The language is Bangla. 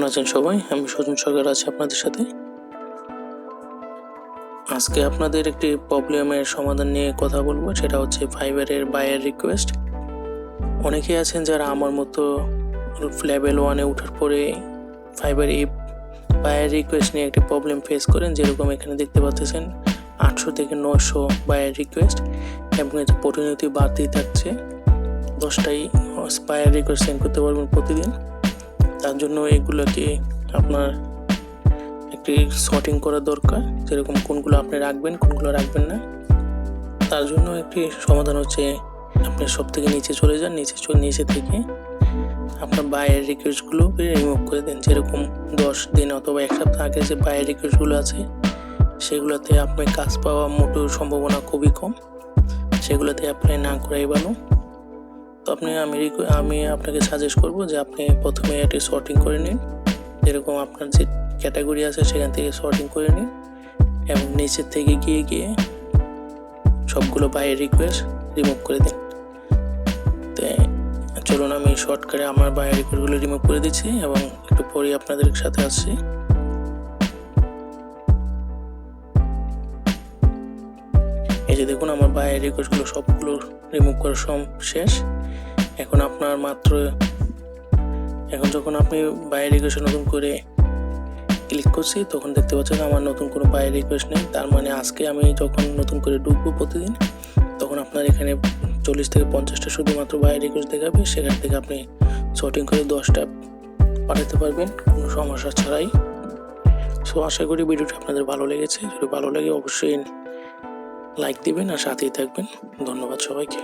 আছেন সবাই? আমি সুজন সরকার আছি আপনাদের সাথে। আজকে আপনাদের একটি প্রবলেমের সমাধান নিয়ে কথা বলবো, সেটা হচ্ছে ফাইবারের বায়ার রিকোয়েস্ট। অনেকেই আছেন যারা আমার মতো লেভেল 1-এ ওঠার পরে ফাইবার এই বায়ার রিকোয়েস্ট নিয়ে একটি প্রবলেম ফেস করেন। যেরকম এখানে দেখতে পাচ্ছেন 800 থেকে 900 বায়ার রিকোয়েস্ট এবং এটা প্রতিনিয়ত বাড়তেই থাকছে। 10টাই বায়ার রিকোয়েস্ট সেন্ড করতে পারবেন প্রতিদিন। তার জন্য এগুলোকে আপনার একটি সর্টিং করা দরকার, যেরকম কোনগুলো আপনি রাখবেন কোনগুলো রাখবেন না। তার জন্য একটি সমাধান হচ্ছে আপনি সব থেকে নিচে চলে যান, নিচে থেকে আপনার বায়ার রিকোয়েস্টগুলো রিমুভ করে দেন। যেরকম 10 দিন অথবা 1 সপ্তাহ আগে যে বায়ার রিকোয়েস্টগুলো আছে সেগুলোতে আপনি কাজ পাওয়া মোটেও সম্ভাবনা খুবই কম, সেগুলোতে অ্যাপ্লাই না করাই ভালো। তো আমি আপনাকে সাজেস্ট করব যে আপনি প্রথমে এটি সর্টিং করে নিন। যেরকম আপনার যে ক্যাটাগরি আছে সেখান থেকে সর্টিং করে নিন এবং নিচের থেকে গিয়ে সবগুলো বায়ার রিকোয়েস্ট রিমুভ করে দিন। তো চলুন আমি শর্টকাটে আমার বায়ার রিকোয়েস্টগুলো রিমুভ করে দিচ্ছি এবং একটু পরে আপনাদের সাথে আসছি। এই যে দেখুন, আমার বায়ার রিকোয়েস্টগুলো সবগুলো রিমুভ করা শেষ। এখন যখন আপনি বায়ার রিকোয়েস্ট নতুন করে ক্লিক করছি তখন দেখতে পাচ্ছেন আমার নতুন কোনো বায়ার রিকোয়েস্ট নেই। তার মানে আজকে আমি যখন নতুন করে ঢুকবো প্রতিদিন, তখন আপনার এখানে 40 থেকে 50টা শুধুমাত্র বায়ার রিকোয়েস্ট দেখাবে। সেখান থেকে আপনি সর্টিং করে 10টা পাঠাতে পারবেন কোনো সমস্যা ছাড়াই। সো আশা করি ভিডিওটি আপনাদের ভালো লেগেছে। যদি ভালো লাগে অবশ্যই লাইক দিবেন আর সাথেই থাকবেন। ধন্যবাদ সবাইকে।